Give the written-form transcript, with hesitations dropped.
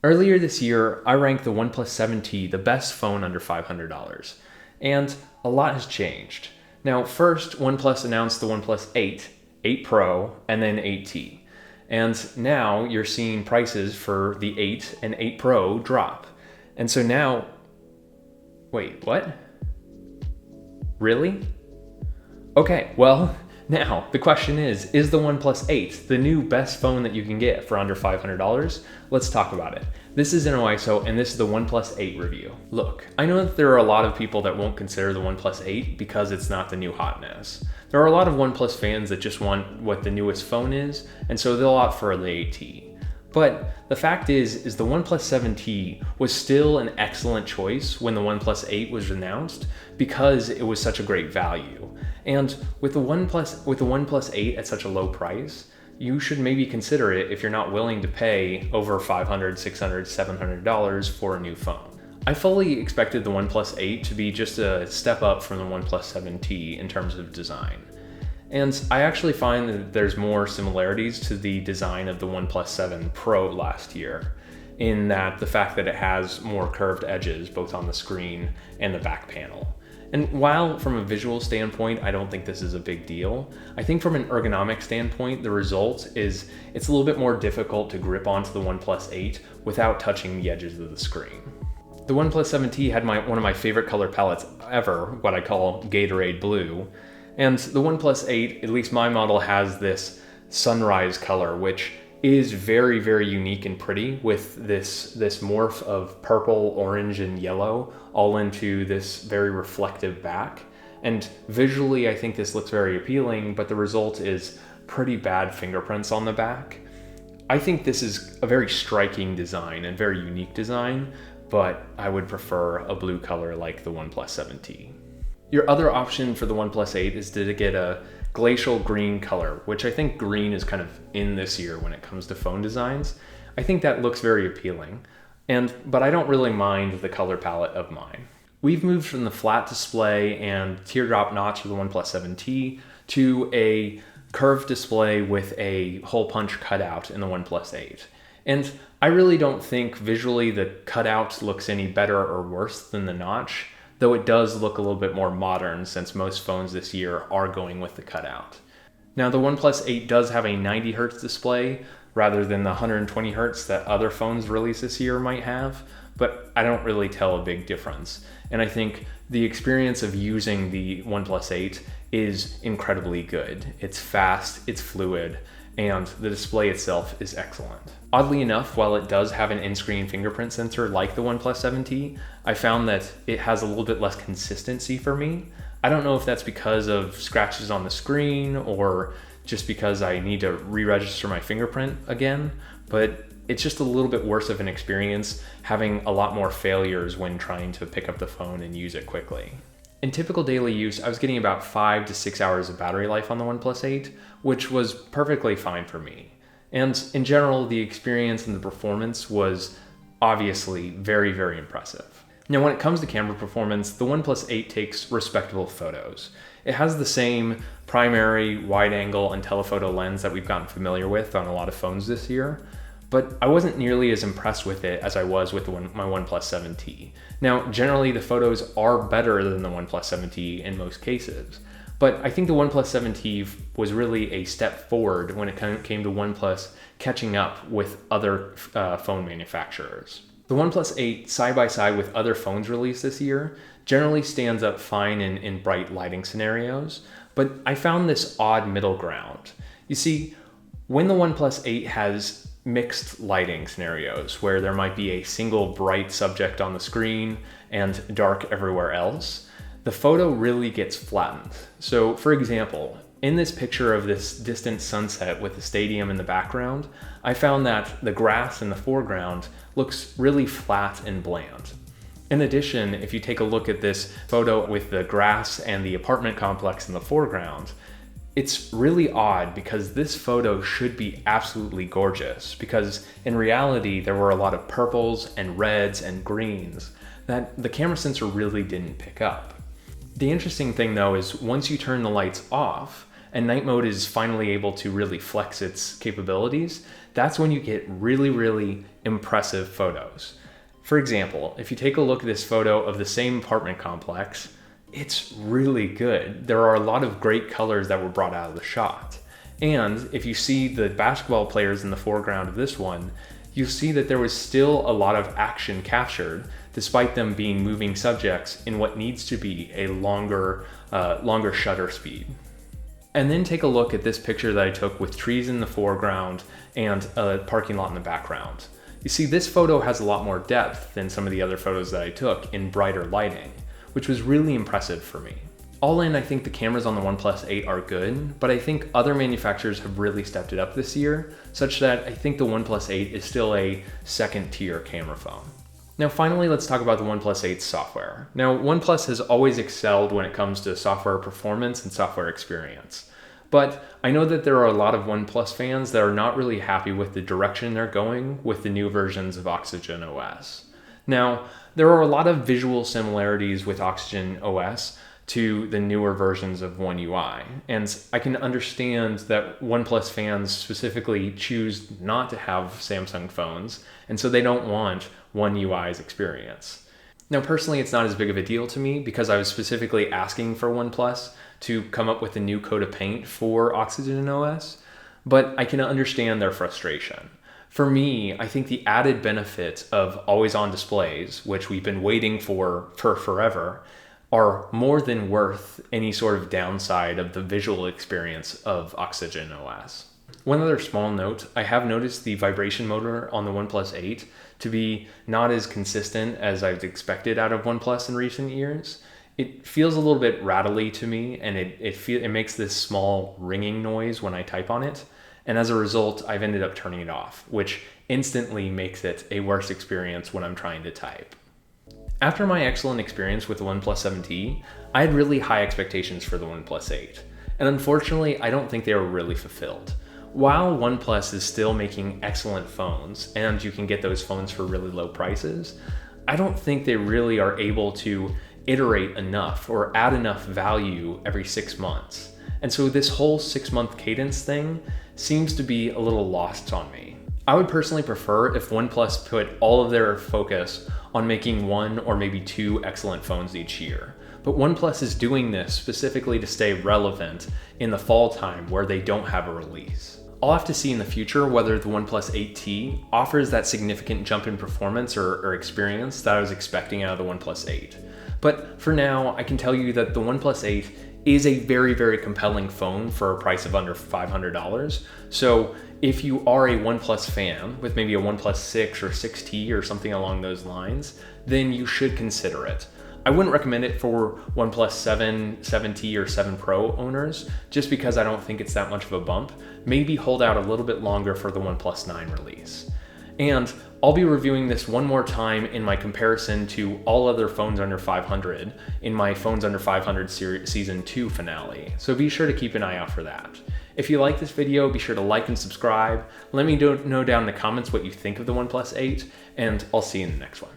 Earlier this year, I ranked the OnePlus 7T the best phone under $500, and a lot has changed. Now, first, OnePlus announced the OnePlus 8, 8 Pro, and then 8T. And now you're seeing prices for the 8 and 8 Pro drop. And so now, wait, what? Really? Okay, well, now the question is the OnePlus 8 the new best phone that you can get for under $500? Let's talk about it. This is InnoIso, and this is the OnePlus 8 review. Look, I know that there are a lot of people that won't consider the OnePlus 8 because it's not the new hotness. There are a lot of OnePlus fans that just want what the newest phone is, and so they'll opt for the 8T. But the fact is the OnePlus 7T was still an excellent choice when the OnePlus 8 was announced because it was such a great value. And with the OnePlus 8 at such a low price, you should maybe consider it if you're not willing to pay over $500, $600, $700 for a new phone. I fully expected the OnePlus 8 to be just a step up from the OnePlus 7T in terms of design. And I actually find that there's more similarities to the design of the OnePlus 7 Pro last year, in that the fact that it has more curved edges both on the screen and the back panel. And while from a visual standpoint, I don't think this is a big deal, I think from an ergonomic standpoint, the result is it's a little bit more difficult to grip onto the OnePlus 8 without touching the edges of the screen. The OnePlus 7T had one of my favorite color palettes ever, what I call Gatorade Blue. And the OnePlus 8, at least my model, has this sunrise color, which is very, very unique and pretty, with this morph of purple, orange, and yellow all into this very reflective back. And visually, I think this looks very appealing, but the result is pretty bad fingerprints on the back. I think this is a very striking design and very unique design, but I would prefer a blue color like the OnePlus 7T. Your other option for the OnePlus 8 is to get a glacial green color, which I think green is kind of in this year when it comes to phone designs. I think that looks very appealing, but I don't really mind the color palette of mine. We've moved from the flat display and teardrop notch of the OnePlus 7T to a curved display with a hole punch cutout in the OnePlus 8. And I really don't think visually the cutout looks any better or worse than the notch, though it does look a little bit more modern since most phones this year are going with the cutout. Now, the OnePlus 8 does have a 90 Hz display rather than the 120 Hz that other phones released this year might have, but I don't really tell a big difference. And I think the experience of using the OnePlus 8 is incredibly good. It's fast, it's fluid, and the display itself is excellent. Oddly enough, while it does have an in-screen fingerprint sensor like the OnePlus 7T, I found that it has a little bit less consistency for me. I don't know if that's because of scratches on the screen or just because I need to re-register my fingerprint again, but it's just a little bit worse of an experience having a lot more failures when trying to pick up the phone and use it quickly. In typical daily use, I was getting about 5 to 6 hours of battery life on the OnePlus 8, which was perfectly fine for me. And in general, the experience and the performance was obviously very, very impressive. Now, when it comes to camera performance, the OnePlus 8 takes respectable photos. It has the same primary, wide angle, and telephoto lens that we've gotten familiar with on a lot of phones this year, but I wasn't nearly as impressed with it as I was with my OnePlus 7T. Now, generally the photos are better than the OnePlus 7T in most cases, but I think the OnePlus 7T was really a step forward when it came to OnePlus catching up with other phone manufacturers. The OnePlus 8, side by side with other phones released this year, generally stands up fine in bright lighting scenarios, but I found this odd middle ground. You see, when the OnePlus 8 has mixed lighting scenarios where there might be a single bright subject on the screen and dark everywhere else, the photo really gets flattened. So for example, in this picture of this distant sunset with the stadium in the background, I found that the grass in the foreground looks really flat and bland. In addition, if you take a look at this photo with the grass and the apartment complex in the foreground, it's really odd because this photo should be absolutely gorgeous, because in reality there were a lot of purples and reds and greens that the camera sensor really didn't pick up. The interesting thing though is once you turn the lights off and night mode is finally able to really flex its capabilities, that's when you get really, really impressive photos. For example, if you take a look at this photo of the same apartment complex, it's really good. There are a lot of great colors that were brought out of the shot. And if you see the basketball players in the foreground of this one, you'll see that there was still a lot of action captured, despite them being moving subjects in what needs to be a longer shutter speed. And then take a look at this picture that I took with trees in the foreground and a parking lot in the background. You see, this photo has a lot more depth than some of the other photos that I took in brighter lighting, which was really impressive for me. All in, I think the cameras on the OnePlus 8 are good, but I think other manufacturers have really stepped it up this year, such that I think the OnePlus 8 is still a second-tier camera phone. Now finally, let's talk about the OnePlus 8's software. Now, OnePlus has always excelled when it comes to software performance and software experience. But I know that there are a lot of OnePlus fans that are not really happy with the direction they're going with the new versions of Oxygen OS. Now, there are a lot of visual similarities with Oxygen OS to the newer versions of One UI. And I can understand that OnePlus fans specifically choose not to have Samsung phones, and so they don't want One UI's experience. Now, personally, it's not as big of a deal to me because I was specifically asking for OnePlus to come up with a new coat of paint for Oxygen OS, but I can understand their frustration. For me, I think the added benefit of always-on displays, which we've been waiting for forever, are more than worth any sort of downside of the visual experience of Oxygen OS. One other small note, I have noticed the vibration motor on the OnePlus 8 to be not as consistent as I've expected out of OnePlus in recent years. It feels a little bit rattly to me, and it makes this small ringing noise when I type on it. And as a result, I've ended up turning it off, which instantly makes it a worse experience when I'm trying to type. After my excellent experience with the OnePlus 7T, I had really high expectations for the OnePlus 8. And unfortunately, I don't think they were really fulfilled. While OnePlus is still making excellent phones, and you can get those phones for really low prices, I don't think they really are able to iterate enough or add enough value every 6 months. And so this whole 6-month cadence thing seems to be a little lost on me. I would personally prefer if OnePlus put all of their focus on making 1 or maybe 2 excellent phones each year. But OnePlus is doing this specifically to stay relevant in the fall time where they don't have a release. I'll have to see in the future whether the OnePlus 8T offers that significant jump in performance or experience that I was expecting out of the OnePlus 8. But for now, I can tell you that the OnePlus 8 is a very, very compelling phone for a price of under $500. So if you are a OnePlus fan with maybe a OnePlus 6 or 6T or something along those lines, then you should consider it. I wouldn't recommend it for OnePlus 7, 7T, or 7 Pro owners, just because I don't think it's that much of a bump. Maybe hold out a little bit longer for the OnePlus 9 release. And I'll be reviewing this one more time in my comparison to all other phones under 500 in my Phones Under 500 Season 2 finale, so be sure to keep an eye out for that. If you like this video, be sure to like and subscribe. Let me know down in the comments what you think of the OnePlus 8, and I'll see you in the next one.